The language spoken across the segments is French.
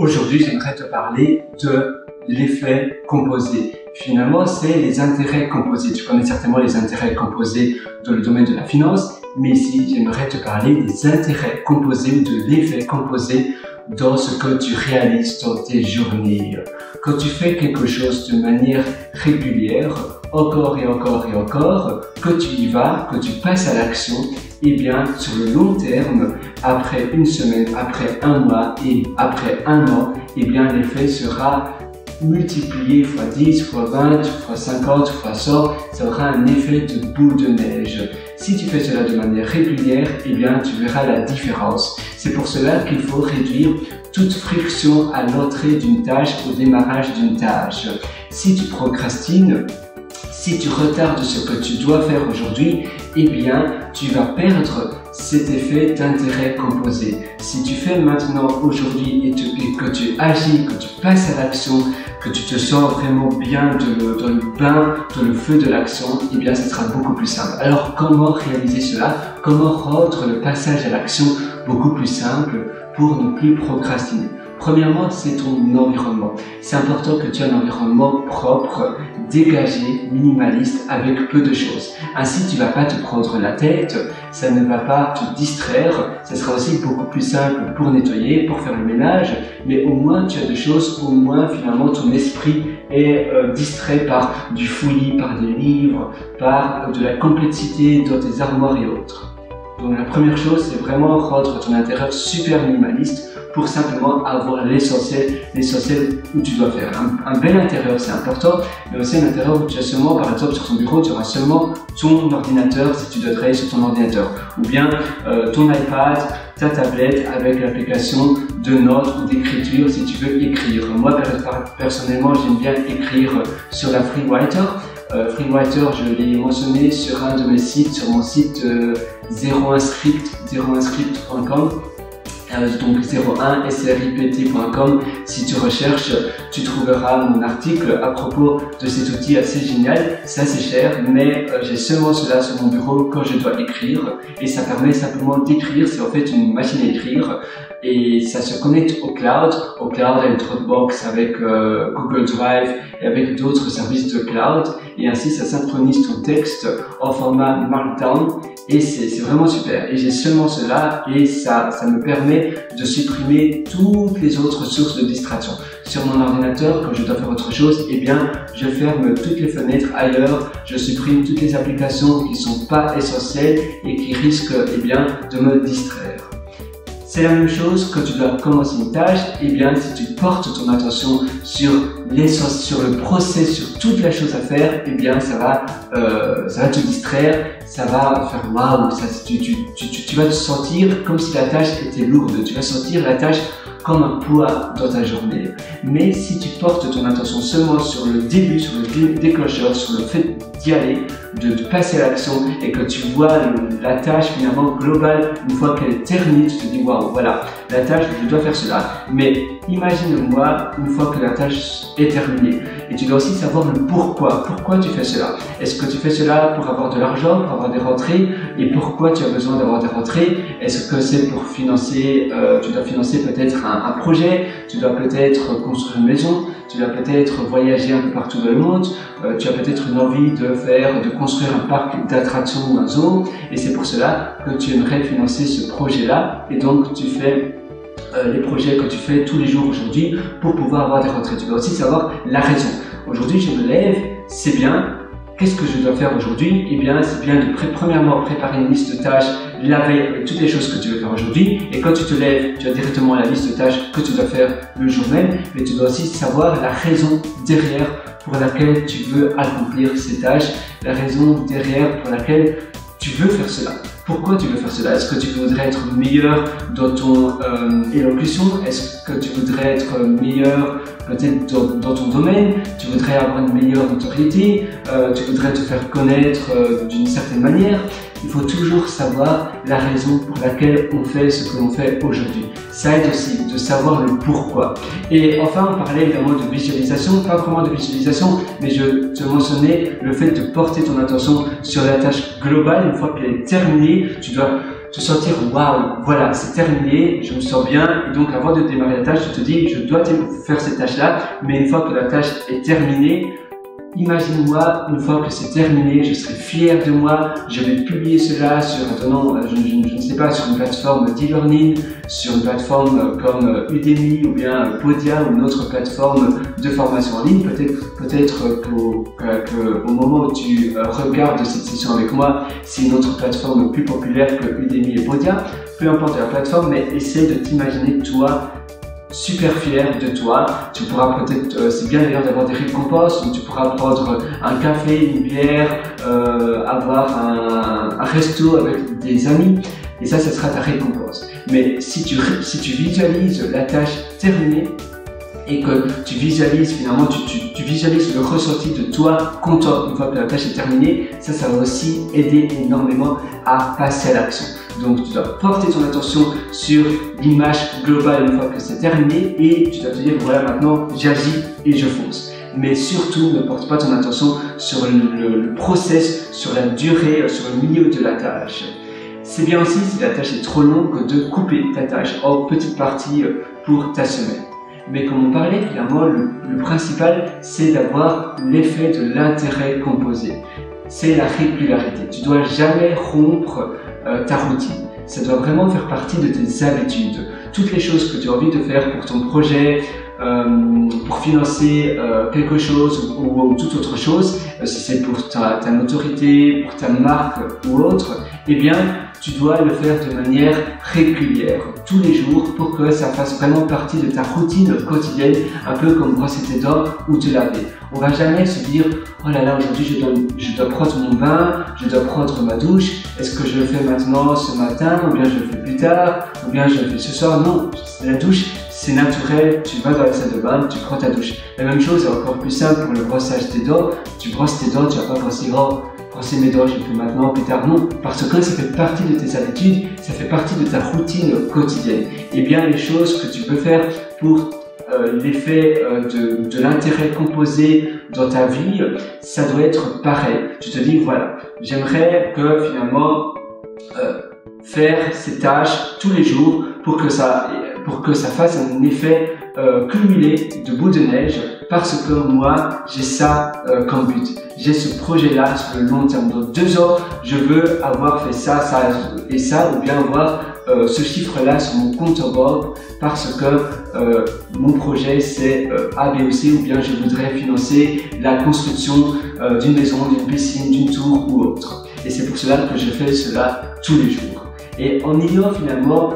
Aujourd'hui, j'aimerais te parler de l'effet composé. Finalement, c'est les intérêts composés. Tu connais certainement les intérêts composés dans le domaine de la finance, mais ici, j'aimerais te parler des intérêts composés ou de l'effet composé dans ce que tu réalises dans tes journées. Quand tu fais quelque chose de manière régulière, encore et encore et encore, que tu y vas, que tu passes à l'action, eh bien, sur le long terme, après une semaine, après un mois et après un an, eh bien, l'effet sera multiplié fois 10, fois 20, fois 50, fois 100, ça aura un effet de boule de neige. Si tu fais cela de manière régulière, eh bien, tu verras la différence. C'est pour cela qu'il faut réduire toute friction à l'entrée d'une tâche, au démarrage d'une tâche. Si tu procrastines, si tu retardes ce que tu dois faire aujourd'hui, eh bien, tu vas perdre cet effet d'intérêt composé. Si tu fais maintenant, aujourd'hui, et que tu agis, que tu passes à l'action, que tu te sens vraiment bien dans le bain, dans le feu de l'action, eh bien, ce sera beaucoup plus simple. Alors, comment réaliser cela? Comment rendre le passage à l'action beaucoup plus simple pour ne plus procrastiner? Premièrement, c'est ton environnement. C'est important que tu aies un environnement propre, dégagé, minimaliste, avec peu de choses. Ainsi, tu ne vas pas te prendre la tête, ça ne va pas te distraire, ça sera aussi beaucoup plus simple pour nettoyer, pour faire le ménage, mais au moins tu as des choses, au moins finalement ton esprit est distrait par du fouillis, par des livres, par de la complexité dans tes armoires et autres. Donc la première chose, c'est vraiment rendre ton intérieur super minimaliste pour simplement avoir l'essentiel où tu dois faire. Un bel intérieur, c'est important, mais aussi un intérieur où tu as seulement, par exemple sur ton bureau, tu auras seulement ton ordinateur si tu dois travailler sur ton ordinateur, ou bien ton iPad, ta tablette avec l'application de notes ou d'écriture si tu veux écrire. Moi, personnellement, j'aime bien écrire sur la FreeWriter. FreeWriter, je l'ai mentionné sur un de mes sites, sur mon site 01script.com. Donc 01sript.com. Si tu recherches, tu trouveras mon article à propos de cet outil assez génial. C'est assez cher, mais j'ai seulement cela sur mon bureau quand je dois écrire, et ça permet simplement d'écrire. C'est en fait une machine à écrire et ça se connecte au cloud. Au cloud, il y a une Dropbox avec Google Drive et avec d'autres services de cloud, et ainsi ça synchronise ton texte en format Markdown, et c'est vraiment super. Et j'ai seulement cela, et ça me permet de supprimer toutes les autres sources de distraction. Sur mon ordinateur, quand je dois faire autre chose, eh bien, je ferme toutes les fenêtres ailleurs, je supprime toutes les applications qui ne sont pas essentielles et qui risquent, eh bien, de me distraire. C'est la même chose quand tu dois commencer une tâche. Eh bien, si tu portes ton attention sur l'essence, sur le process, sur toute la chose à faire, eh bien, ça va te distraire, ça va faire waouh, tu vas te sentir comme si la tâche était lourde, tu vas sentir la tâche comme un poids dans ta journée. Mais si tu portes ton attention seulement sur le début, sur le déclencheur, sur le fait d'y aller, de passer à l'action, et que tu vois la tâche finalement globale, une fois qu'elle est terminée, tu te dis waouh, voilà, la tâche, je dois faire cela. Mais imagine-moi une fois que la tâche est terminée, et tu dois aussi savoir le pourquoi. Pourquoi tu fais cela? Est-ce que tu fais cela pour avoir de l'argent, pour avoir des rentrées? Et pourquoi tu as besoin d'avoir des rentrées? Est-ce que c'est pour financer, tu dois financer peut-être un projet, tu dois peut-être construire une maison, tu dois peut-être voyager un peu partout dans le monde, tu as peut-être une envie de construire un parc d'attractions ou un zoo, et c'est pour cela que tu aimerais financer ce projet-là, et donc tu fais les projets que tu fais tous les jours aujourd'hui pour pouvoir avoir des rentrées. Tu dois aussi savoir la raison. Aujourd'hui, je me lève, c'est bien. Qu'est-ce que je dois faire aujourd'hui? Eh bien, c'est bien de premièrement préparer une liste de tâches la veille avec toutes les choses que tu veux faire aujourd'hui. Et quand tu te lèves, tu as directement la liste de tâches que tu dois faire le jour même. Mais tu dois aussi savoir la raison derrière pour laquelle tu veux accomplir ces tâches, la raison derrière pour laquelle tu veux faire cela. Pourquoi tu veux faire cela? Est-ce que tu voudrais être meilleur dans ton élocution? Est-ce que tu voudrais être meilleur peut-être dans ton domaine? Tu voudrais avoir une meilleure notoriété? Tu voudrais te faire connaître d'une certaine manière? Il faut toujours savoir la raison pour laquelle on fait ce que l'on fait aujourd'hui. Ça aide aussi de savoir le pourquoi. Et enfin, on parlait évidemment de visualisation, pas vraiment de visualisation, mais je te mentionnais le fait de porter ton attention sur la tâche globale. Une fois qu'elle est terminée, tu dois te sentir waouh, voilà, c'est terminé, je me sens bien. Et donc avant de démarrer la tâche, tu te dis, je dois faire cette tâche-là, mais une fois que la tâche est terminée, imagine-moi, une fois que c'est terminé, je serai fier de moi, je vais publier cela sur, je ne sais pas, sur une plateforme d'e-learning, sur une plateforme comme Udemy ou bien Podia ou une autre plateforme de formation en ligne. Peut-être qu'au moment où tu regardes cette session avec moi, c'est une autre plateforme plus populaire que Udemy et Podia. Peu importe la plateforme, mais essaie de t'imaginer toi super fier de toi. Tu pourras peut-être, c'est bien d'ailleurs d'avoir des récompenses, où tu pourras prendre un café, une bière, avoir un resto avec des amis, et ça sera ta récompense. Mais si tu visualises la tâche terminée, et que tu visualises finalement, tu visualises le ressenti de toi content une fois que la tâche est terminée, ça va aussi aider énormément à passer à l'action. Donc tu dois porter ton attention sur l'image globale une fois que c'est terminé et tu dois te dire voilà, maintenant j'agis et je fonce. Mais surtout ne porte pas ton attention sur le process, sur la durée, sur le milieu de la tâche. C'est bien aussi, si la tâche est trop longue, de couper ta tâche en petites parties pour ta semaine. Mais comme on parlait, finalement, le principal, c'est d'avoir l'effet de l'intérêt composé. C'est la régularité. Tu dois jamais rompre ta routine. Ça doit vraiment faire partie de tes habitudes. Toutes les choses que tu as envie de faire pour ton projet, pour financer quelque chose ou toute autre chose, si c'est pour ta notoriété, pour ta marque ou autre, eh bien, tu dois le faire de manière régulière, tous les jours, pour que ça fasse vraiment partie de ta routine quotidienne, un peu comme brosser tes dents ou te laver. On va jamais se dire, oh là là, aujourd'hui je dois prendre mon bain, je dois prendre ma douche, est-ce que je le fais maintenant ce matin, ou bien je le fais plus tard, ou bien je le fais ce soir. Non, la douche, c'est naturel, tu vas dans la salle de bain, tu prends ta douche. La même chose est encore plus simple pour le brossage des dents. Tu brosses tes dents, tu vas pas brosser mes dents, je le fais maintenant, plus tard. Non, parce que ça fait partie de tes habitudes, ça fait partie de ta routine quotidienne. Et bien, les choses que tu peux faire pour l'effet de l'intérêt composé dans ta vie, ça doit être pareil. Tu te dis, voilà, j'aimerais que finalement faire ces tâches tous les jours pour que ça fasse un effet cumulé de boule de neige, parce que moi j'ai ça comme but. J'ai ce projet-là sur le long terme. Dans 2 ans, je veux avoir fait ça, ça et ça, ou bien avoir ce chiffre-là sur mon compte en banque parce que mon projet c'est A, B ou C, ou bien je voudrais financer la construction d'une maison, d'une piscine, d'une tour ou autre. Et c'est pour cela que je fais cela tous les jours. Et en ayant finalement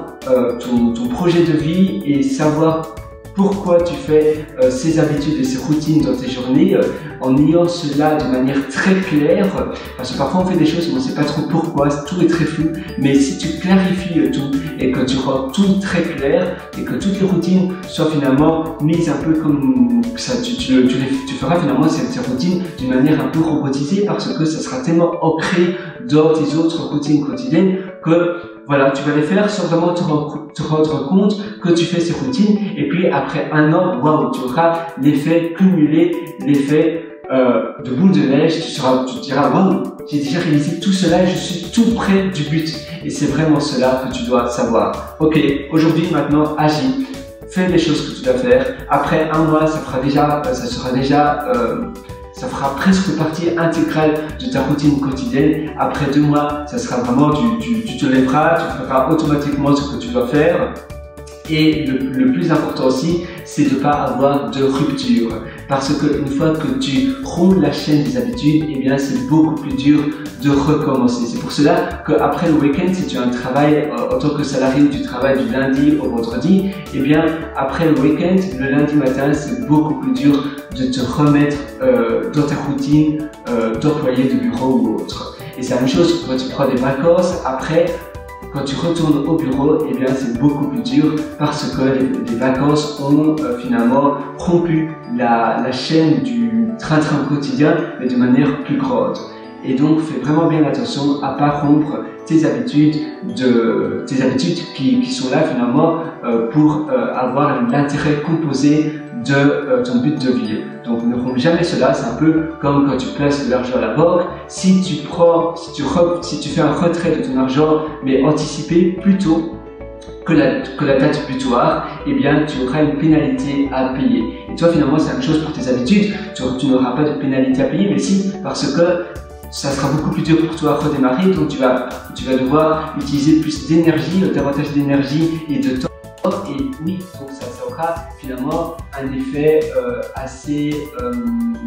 ton projet de vie et savoir pourquoi tu fais ces habitudes et ces routines dans tes journées, en ayant cela de manière très claire, parce que parfois on fait des choses mais on ne sait pas trop pourquoi, tout est très flou, mais si tu clarifies tout et que tu rends tout très clair et que toutes les routines soient finalement mises un peu comme ça, tu feras finalement ces routines d'une manière un peu robotisée, parce que ça sera tellement ancré dans tes autres routines quotidiennes que voilà, tu vas les faire sans vraiment te rendre compte que tu fais ces routines, et puis après 1 an, waouh, tu auras l'effet cumulé, l'effet de boule de neige, tu te diras waouh, j'ai déjà réalisé tout cela et je suis tout près du but. Et c'est vraiment cela que tu dois savoir. Ok, aujourd'hui, maintenant, agis, fais les choses que tu dois faire. Après 1 mois, ça fera presque partie intégrale de ta routine quotidienne. Après 2 mois, ça sera vraiment, tu te lèveras, tu feras automatiquement ce que tu dois faire. Et le plus important aussi, c'est de ne pas avoir de rupture. Parce qu'une fois que tu romps la chaîne des habitudes, eh bien c'est beaucoup plus dur de recommencer. C'est pour cela qu'après le week-end, si tu as un travail en tant que salarié, tu travailles du lundi au vendredi, eh bien après le week-end, le lundi matin, c'est beaucoup plus dur de te remettre dans ta routine d'employé de bureau ou autre. Et c'est la même chose quand tu prends des vacances. Après, quand tu retournes au bureau, eh bien c'est beaucoup plus dur, parce que les vacances ont finalement rompu la chaîne du train-train quotidien, mais de manière plus grande. et donc fais vraiment bien attention à pas rompre tes habitudes qui sont là finalement pour avoir l'intérêt composé de ton but de vie. Donc ne romps jamais cela, c'est un peu comme quand tu places de l'argent à la banque. Si tu fais un retrait de ton argent mais anticipé plus tôt que la date butoir, eh bien tu auras une pénalité à payer. Et toi finalement c'est la même chose pour tes habitudes, tu n'auras pas de pénalité à payer, mais si, parce que ça sera beaucoup plus dur pour toi à redémarrer, donc tu vas devoir utiliser plus d'énergie, davantage d'énergie et de temps. Et oui, donc ça aura finalement un effet assez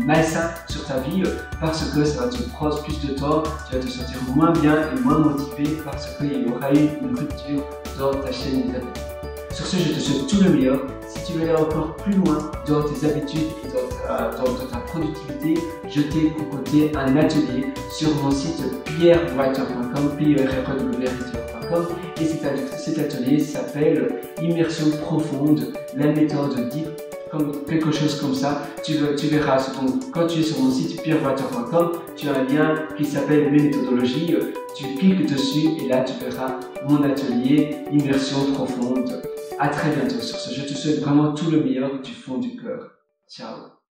malsain sur ta vie parce que ça va te prendre plus de temps, tu vas te sentir moins bien et moins motivé parce qu'il y aura eu une rupture dans ta chaîne des habitudes. Sur ce, je te souhaite tout le meilleur. Si tu veux aller encore plus loin dans tes habitudes et dans ta productivité, je t'ai concocté un atelier sur mon site pierrewriter.com, pierrewriter.com, et cet atelier s'appelle Immersion profonde, la méthode Deep, comme quelque chose comme ça. Tu verras, donc quand tu es sur mon site pierrewriter.com, tu as un lien qui s'appelle mes méthodologies, tu cliques dessus et là tu verras mon atelier Immersion profonde. À très bientôt. Sur ce, je te souhaite vraiment tout le meilleur du fond du cœur. Ciao.